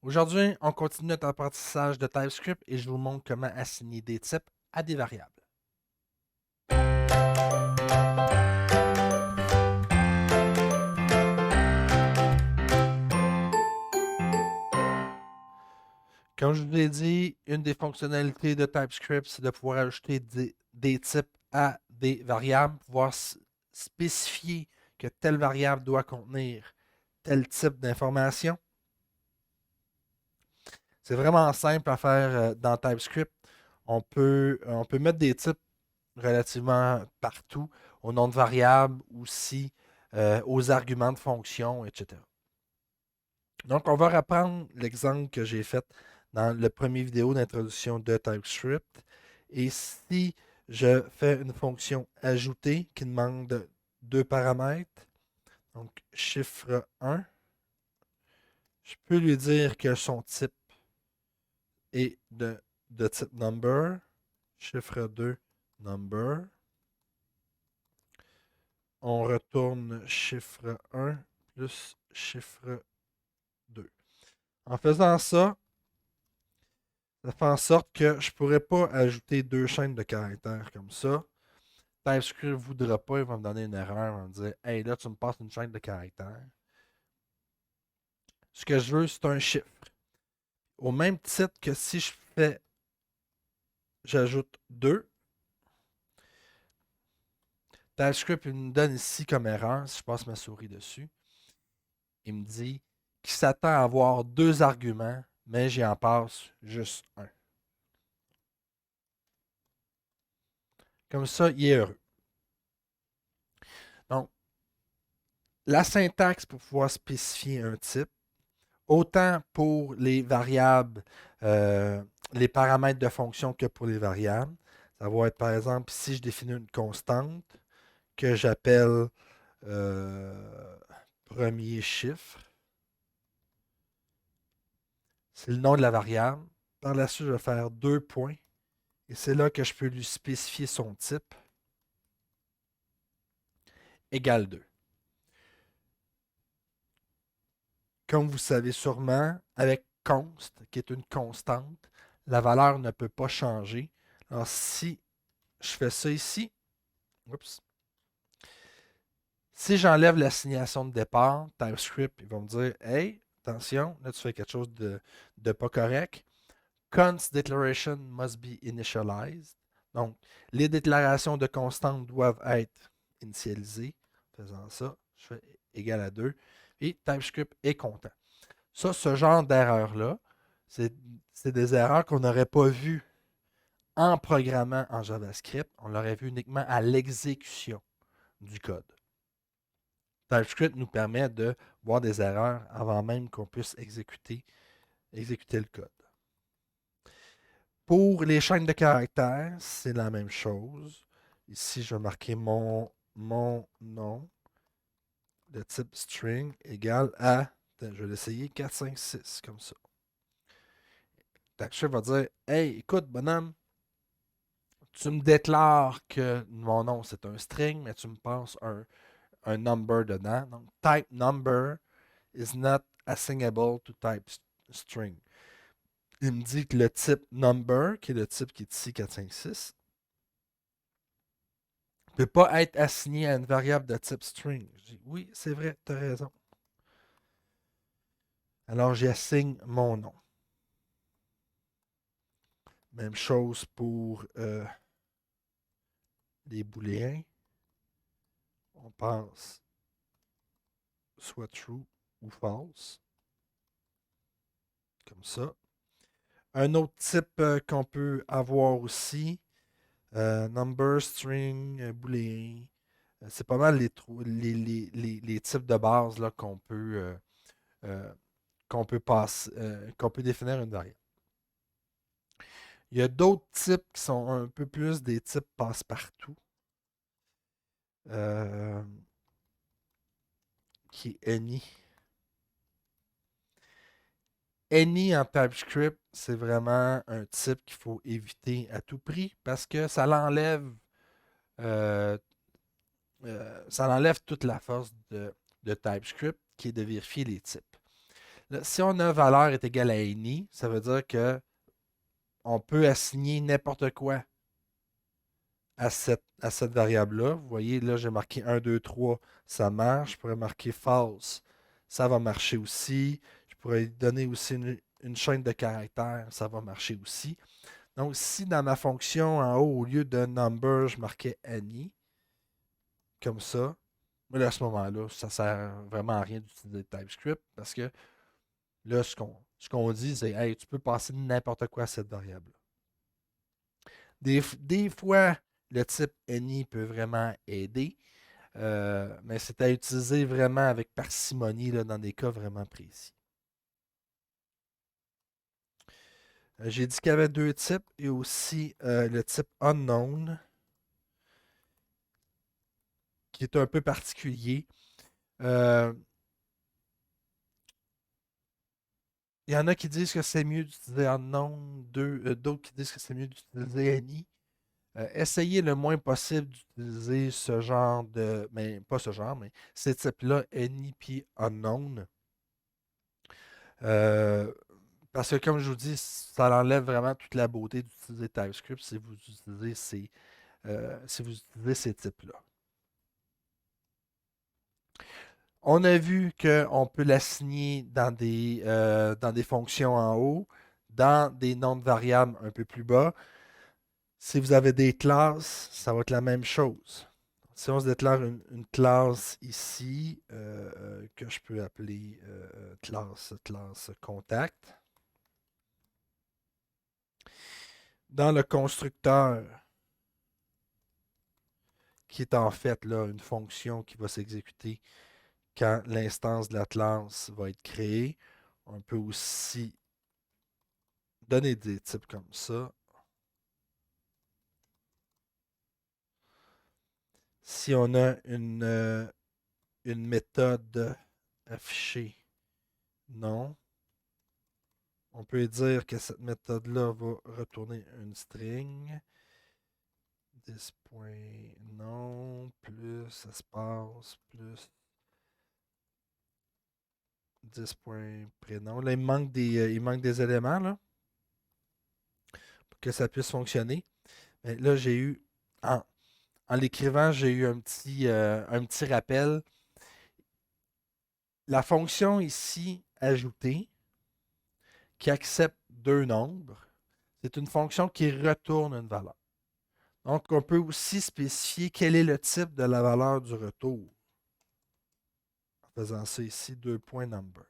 Aujourd'hui, on continue notre apprentissage de TypeScript et je vous montre comment assigner des types à des variables. Comme je vous l'ai dit, une des fonctionnalités de TypeScript, c'est de pouvoir ajouter des types à des variables, pouvoir spécifier que telle variable doit contenir tel type d'information. C'est vraiment simple à faire dans TypeScript. On peut mettre des types relativement partout, au nom de variables aussi, aux arguments de fonction, etc. Donc, on va reprendre l'exemple que j'ai fait dans le premier vidéo d'introduction de TypeScript. Et si je fais une fonction ajoutée qui demande deux paramètres, donc chiffre 1, je peux lui dire que son type est de type number, chiffre 2, number. On retourne chiffre 1 plus chiffre 2. En faisant ça, ça fait en sorte que je ne pourrais pas ajouter deux chaînes de caractères comme ça. TypeScript ne voudra pas, il va me donner une erreur, il va me dire hey, là, tu me passes une chaîne de caractères. Ce que je veux, c'est un chiffre. Au même titre que si je fais, j'ajoute 2, TypeScript il me donne ici comme erreur, si je passe ma souris dessus, il me dit qu'il s'attend à avoir deux arguments, mais j'y en passe juste un. Comme ça, il est heureux. Donc, la syntaxe pour pouvoir spécifier un type, autant pour les variables, les paramètres de fonction que pour les variables. Ça va être, par exemple, si je définis une constante que j'appelle premier chiffre, c'est le nom de la variable. Par la suite, je vais faire deux points. Et c'est là que je peux lui spécifier son type égale 2. Comme vous savez sûrement, avec const, qui est une constante, la valeur ne peut pas changer. Alors, si je fais ça ici, oups, si j'enlève l'assignation de départ, TypeScript, ils vont me dire hey, attention, là tu fais quelque chose de pas correct. Const declaration must be initialized. Donc, les déclarations de constantes doivent être initialisées. En faisant ça, je fais égal à 2. Et TypeScript est content. Ça, ce genre d'erreurs-là, c'est des erreurs qu'on n'aurait pas vues en programmant en JavaScript. On l'aurait vu uniquement à l'exécution du code. TypeScript nous permet de voir des erreurs avant même qu'on puisse exécuter le code. Pour les chaînes de caractères, c'est la même chose. Ici, je vais marquer mon nom de type string égale à, je vais l'essayer, 4, 5, 6, comme ça. TypeScript va dire hey, écoute, bonhomme, tu me déclares que mon nom c'est un string, mais tu me passes un number dedans. Donc, type number is not assignable to type string. Il me dit que le type number, qui est le type qui est ici 4, 5, 6, ne peut pas être assigné à une variable de type string. Je dis oui, c'est vrai, tu as raison. Alors, j'y assigne mon nom. Même chose pour les booléens. On passe soit true ou false. Comme ça. Un autre type qu'on peut avoir aussi, number, string, boolean. C'est pas mal les types de base là, euh, qu'on peut définir une variable. Il y a d'autres types qui sont un peu plus des types passe-partout, euh, qui est any. Any en TypeScript, c'est vraiment un type qu'il faut éviter à tout prix parce que euh, ça enlève toute la force de TypeScript qui est de vérifier les types. Là, si on a valeur est égale à any, ça veut dire que on peut assigner n'importe quoi à cette variable-là. Vous voyez, là, j'ai marqué 1, 2, 3, ça marche. Je pourrais marquer false, ça va marcher aussi. Je pourrais donner aussi une chaîne de caractères, ça va marcher aussi. Donc, si dans ma fonction en haut, au lieu de number, je marquais any, comme ça, mais là, à ce moment-là, ça ne sert vraiment à rien d'utiliser TypeScript parce que là, ce qu'on dit, c'est hey, tu peux passer n'importe quoi à cette variable-là. Des fois, le type any peut vraiment aider, mais c'est à utiliser vraiment avec parcimonie là, dans des cas vraiment précis. J'ai dit qu'il y avait deux types et aussi le type unknown qui est un peu particulier. Euh, Il y en a qui disent que c'est mieux d'utiliser unknown, d'autres qui disent que c'est mieux d'utiliser any. Essayez le moins possible d'utiliser ce genre de. Mais pas ce genre, mais ces types-là, any puis unknown. Euh, Parce que comme je vous dis, ça enlève vraiment toute la beauté d'utiliser TypeScript si vous utilisez ces types-là. On a vu qu'on peut l'assigner dans des fonctions en haut, dans des noms de variables un peu plus bas. Si vous avez des classes, ça va être la même chose. Si on se déclare une classe ici, que je peux appeler classe contact, dans le constructeur, qui est en fait là, une fonction qui va s'exécuter quand l'instance de la classe va être créée, on peut aussi donner des types comme ça. Si on a une méthode affichée non, on peut dire que cette méthode-là va retourner une string. 10.non plus espace plus 10.prénom. Là, il manque des éléments là, pour que ça puisse fonctionner. Mais là, j'ai eu, en, en l'écrivant, j'ai eu un petit rappel. La fonction ici, ajouter, qui accepte deux nombres, c'est une fonction qui retourne une valeur. Donc, on peut aussi spécifier quel est le type de la valeur du retour. En faisant ça ici, 2.number.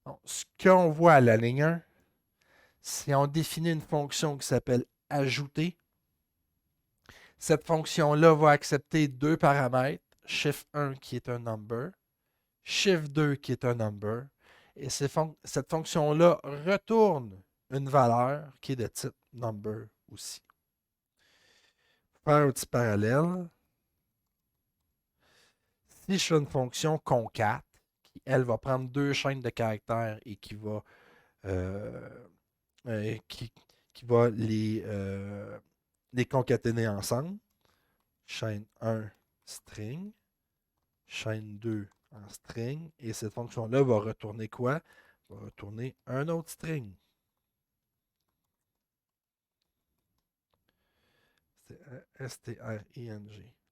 Donc, ce qu'on voit à la ligne 1, c'est on définit une fonction qui s'appelle ajouter. Cette fonction-là va accepter deux paramètres, shift1 qui est un number, shift2 qui est un number, et cette fonction-là retourne une valeur qui est de type number aussi. Pour faire un petit parallèle, si je fais une fonction concat, qui elle va prendre deux chaînes de caractères et qui va, euh, qui, qui va les concaténer ensemble, chaîne 1 string, chaîne 2 en string, et cette fonction-là va retourner quoi? Va retourner un autre string. C'est string.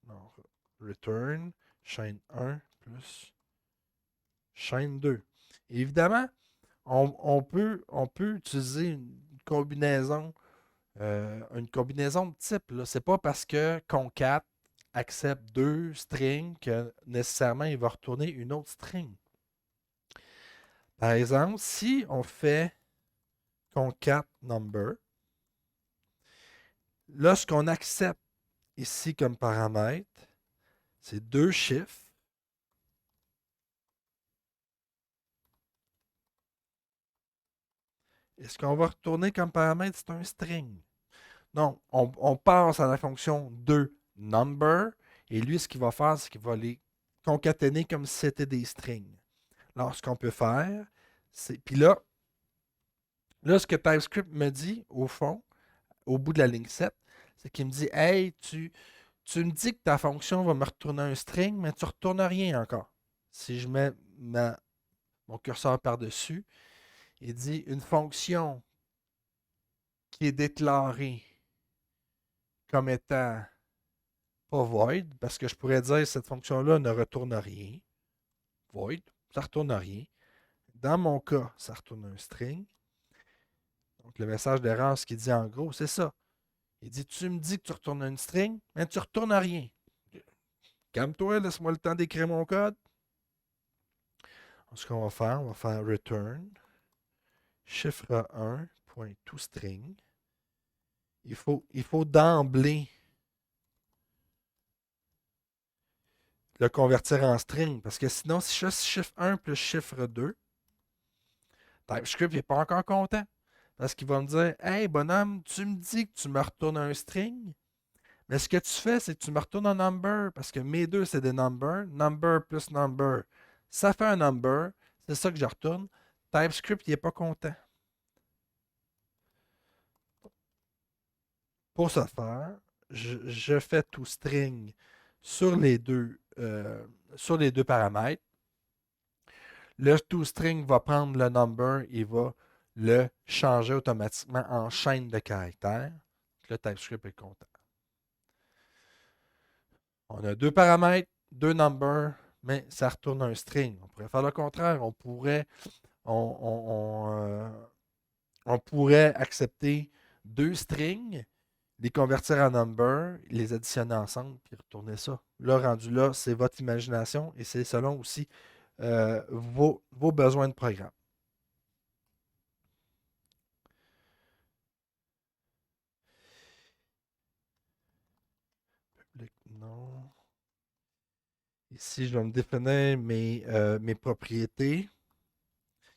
Non, return, chaîne 1 plus chaîne 2. Et évidemment, on peut utiliser une combinaison de type. Ce n'est pas parce que concat accepte deux strings que nécessairement il va retourner une autre string. Par exemple, si on fait concat number, là, ce qu'on accepte ici comme paramètre, c'est deux chiffres. Et ce qu'on va retourner comme paramètre, c'est un string. Donc, on passe à la fonction 2 number, et lui, ce qu'il va faire, c'est qu'il va les concaténer comme si c'était des strings. Alors, ce qu'on peut faire, c'est. Puis là, ce que TypeScript me dit, au fond, au bout de la ligne 7, c'est qu'il me dit hey, tu me dis que ta fonction va me retourner un string, mais tu ne retournes rien encore. Si je mets mon curseur par-dessus. Il dit une fonction qui est déclarée comme étant pas void, parce que je pourrais dire que cette fonction-là ne retourne rien. Void, ça ne retourne rien. Dans mon cas, ça retourne un string. Donc, le message d'erreur, ce qu'il dit en gros, c'est ça. Il dit, tu me dis que tu retournes une string, mais tu retournes rien. Calme-toi, laisse-moi le temps d'écrire mon code. Ce qu'on va faire, on va faire return chiffre 1.toString. Il faut d'emblée le convertir en string, parce que sinon, si je fais chiffre 1 plus chiffre 2, TypeScript n'est pas encore content. Parce qu'il va me dire, hey bonhomme, tu me dis que tu me retournes un string, mais ce que tu fais, c'est que tu me retournes un number, parce que mes deux, c'est des numbers. Number plus number, ça fait un number. C'est ça que je retourne. TypeScript, il n'est pas content. Pour ce faire, je fais toString sur les deux paramètres. Le toString va prendre le number et va le changer automatiquement en chaîne de caractères. Le TypeScript est content. On a deux paramètres, deux numbers, mais ça retourne un string. On pourrait faire le contraire. On pourrait accepter deux strings, les convertir en number, les additionner ensemble, puis retourner ça. Là, rendu là, c'est votre imagination et c'est selon aussi vos besoins de programme. Public, non. Ici, je vais me définir mes propriétés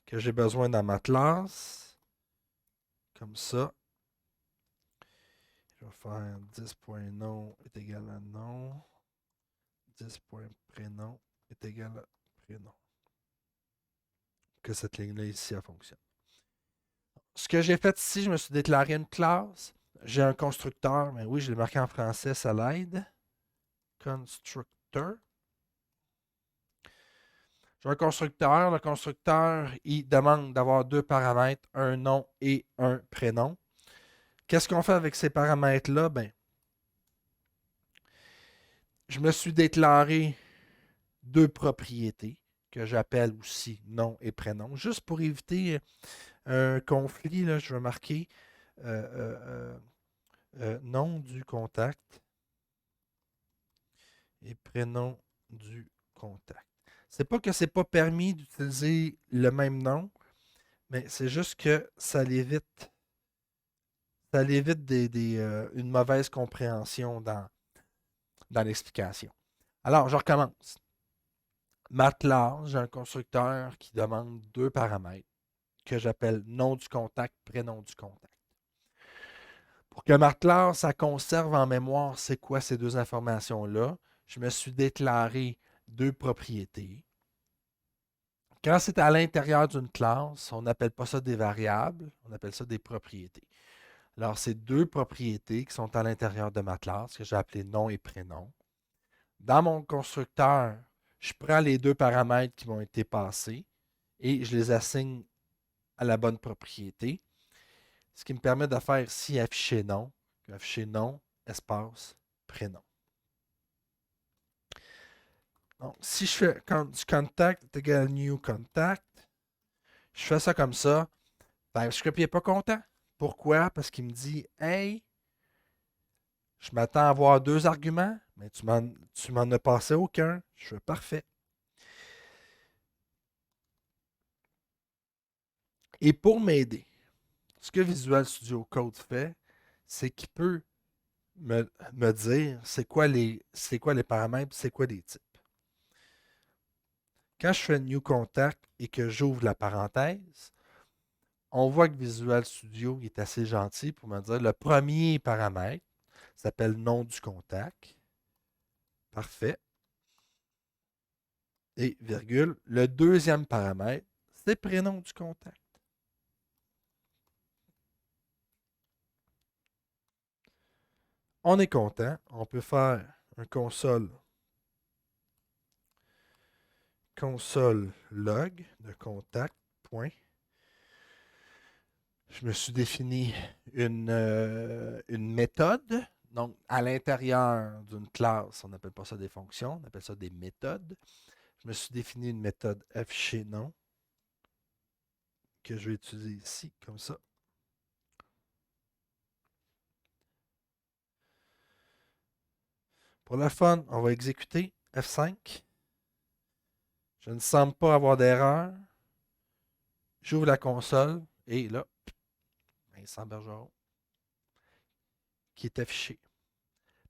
que j'ai besoin dans ma classe. Comme ça. Je vais faire 10.nom est égal à nom. 10.prénom est égal à prénom. Que cette ligne-là ici, elle fonctionne. Ce que j'ai fait ici, je me suis déclaré une classe. J'ai un constructeur, mais oui, je l'ai marqué en français, ça l'aide. Constructeur. J'ai un constructeur. Le constructeur, il demande d'avoir deux paramètres, un nom et un prénom. Qu'est-ce qu'on fait avec ces paramètres-là? Ben, je me suis déclaré deux propriétés que j'appelle aussi nom et prénom. Juste pour éviter un conflit, là, je vais marquer nom du contact et prénom du contact. C'est pas que c'est pas permis d'utiliser le même nom, mais c'est juste que ça l'évite une mauvaise compréhension dans l'explication. Alors, je recommence. Ma classe, j'ai un constructeur qui demande deux paramètres que j'appelle nom du contact, prénom du contact. Pour que ma classe, ça conserve en mémoire c'est quoi ces deux informations-là, je me suis déclaré deux propriétés. Quand c'est à l'intérieur d'une classe, on n'appelle pas ça des variables, on appelle ça des propriétés. Alors, c'est deux propriétés qui sont à l'intérieur de ma classe, que j'ai appelées nom et prénom. Dans mon constructeur, je prends les deux paramètres qui m'ont été passés et je les assigne à la bonne propriété. Ce qui me permet de faire ici afficher nom, espace, prénom. Donc, si je fais contact est égal à new contact, je fais ça comme ça. TypeScript n'est pas content. Pourquoi? Parce qu'il me dit, hey, je m'attends à avoir deux arguments, mais tu m'en as passé aucun. Je fais parfait. Et pour m'aider, ce que Visual Studio Code fait, c'est qu'il peut me dire c'est quoi les paramètres, c'est quoi les types. Quand je fais New Contact et que j'ouvre la parenthèse, on voit que Visual Studio est assez gentil pour me dire le premier paramètre s'appelle nom du contact. Parfait. Et virgule. Le deuxième paramètre, c'est prénom du contact. On est content. On peut faire un console console log de contact, point. Je me suis défini une méthode. Donc, à l'intérieur d'une classe, on n'appelle pas ça des fonctions, on appelle ça des méthodes. Je me suis défini une méthode afficher nom que je vais utiliser ici, comme ça. Pour le fun, on va exécuter F5. Je ne semble pas avoir d'erreur. J'ouvre la console et là, Vincent Bergeron qui est affiché.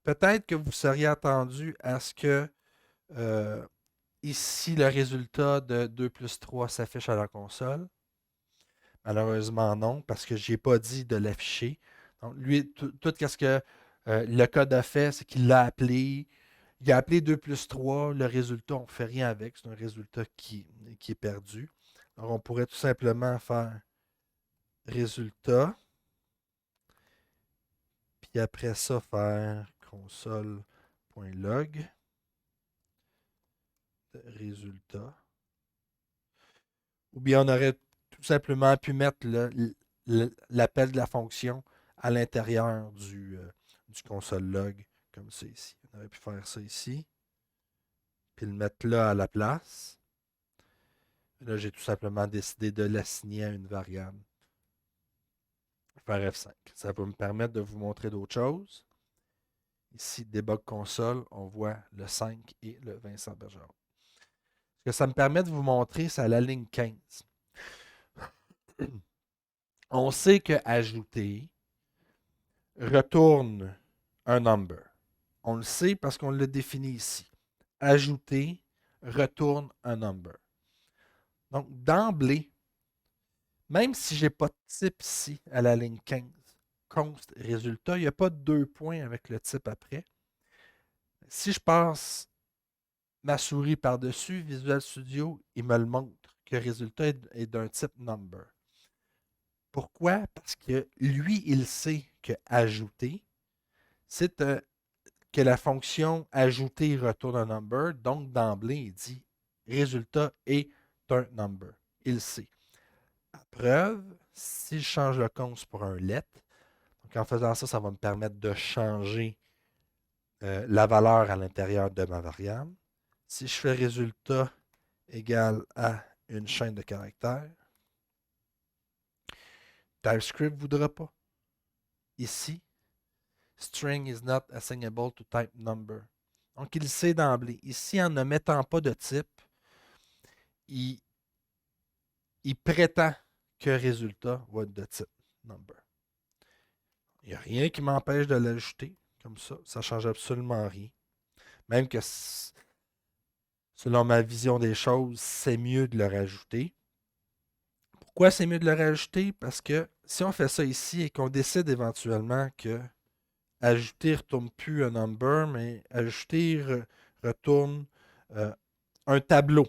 Peut-être que vous seriez attendu à ce que ici le résultat de 2 plus 3 s'affiche à la console. Malheureusement non, parce que je n'ai pas dit de l'afficher. Donc, lui, tout ce que le code a fait, c'est qu'il l'a appelé. Il a appelé 2 plus 3. Le résultat, on ne fait rien avec. C'est un résultat qui est perdu. Alors, on pourrait tout simplement faire résultat. Puis après ça, faire console.log de résultat. Ou bien on aurait tout simplement pu mettre l'appel de la fonction à l'intérieur du console log, comme ça ici. On aurait pu faire ça ici, puis le mettre là à la place. Là, j'ai tout simplement décidé de l'assigner à une variable. Faire F5. Ça va me permettre de vous montrer d'autres choses. Ici, debug console, on voit le 5 et le Vincent Bergeron. Ce que ça me permet de vous montrer, c'est à la ligne 15. On sait que ajouter retourne un number. On le sait parce qu'on l'a défini ici. Ajouter retourne un number. Donc, d'emblée, même si je n'ai pas de type ici à la ligne 15, const résultat, il n'y a pas de 2 points avec le type après. Si je passe ma souris par-dessus, Visual Studio, il me le montre que le résultat est d'un type number. Pourquoi? Parce que lui, il sait que ajouter, c'est que la fonction ajouter retourne un number. Donc, d'emblée, il dit résultat est un number. Il sait. À preuve, si je change le const pour un let, donc en faisant ça, ça va me permettre de changer la valeur à l'intérieur de ma variable. Si je fais résultat égal à une chaîne de caractères, TypeScript ne voudra pas. Ici, string is not assignable to type number. Donc, il sait d'emblée. Ici, en ne mettant pas de type, il prétend que résultat va être de type number. Il n'y a rien qui m'empêche de l'ajouter comme ça. Ça ne change absolument rien. Même que selon ma vision des choses, c'est mieux de le rajouter. Pourquoi c'est mieux de le rajouter? Parce que si on fait ça ici et qu'on décide éventuellement que ajouter ne retourne plus un number, mais ajouter retourne un tableau.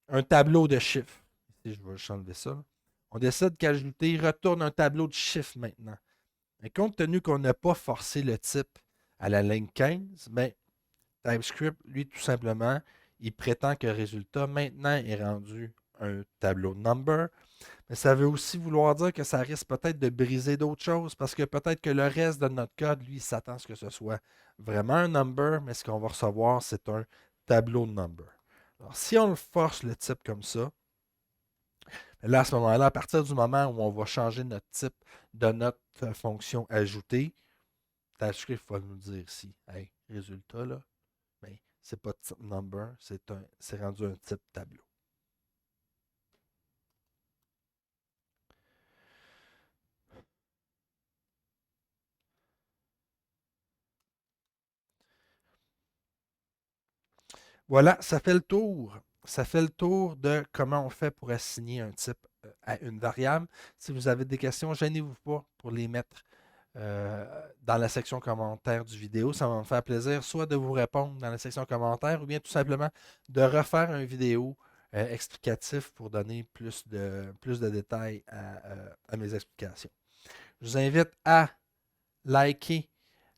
Un tableau de chiffres. Ici, je vais juste enlever ça. On décide qu'ajouter retourne un tableau de chiffres maintenant. Et compte tenu qu'on n'a pas forcé le type à la ligne 15, ben, TypeScript, lui, tout simplement, il prétend que le résultat maintenant est rendu un tableau de number. Mais ça veut aussi vouloir dire que ça risque peut-être de briser d'autres choses parce que peut-être que le reste de notre code, lui, s'attend à ce que ce soit vraiment un number, mais ce qu'on va recevoir, c'est un tableau de number. Alors, si on le force le type comme ça, là, à ce moment-là, à partir du moment où on va changer notre type de notre fonction ajoutée, TypeScript va nous dire ici, hey, résultat, là, ben, c'est pas type number, c'est rendu un type tableau. Voilà, ça fait le tour. Ça fait le tour de comment on fait pour assigner un type à une variable. Si vous avez des questions, gênez-vous pas pour les mettre dans la section commentaires du vidéo. Ça va me faire plaisir soit de vous répondre dans la section commentaires ou bien tout simplement de refaire une vidéo explicatif pour donner plus de détails à mes explications. Je vous invite à liker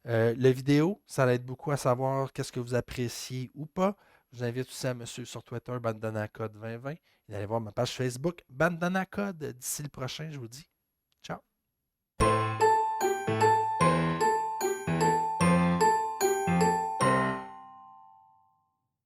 La vidéo, ça aide beaucoup à savoir qu'est-ce que vous appréciez ou pas. Je vous invite aussi à me suivre sur Twitter, Bandana Code 2020, et d'aller voir ma page Facebook, Bandana Code. D'ici le prochain, je vous dis ciao.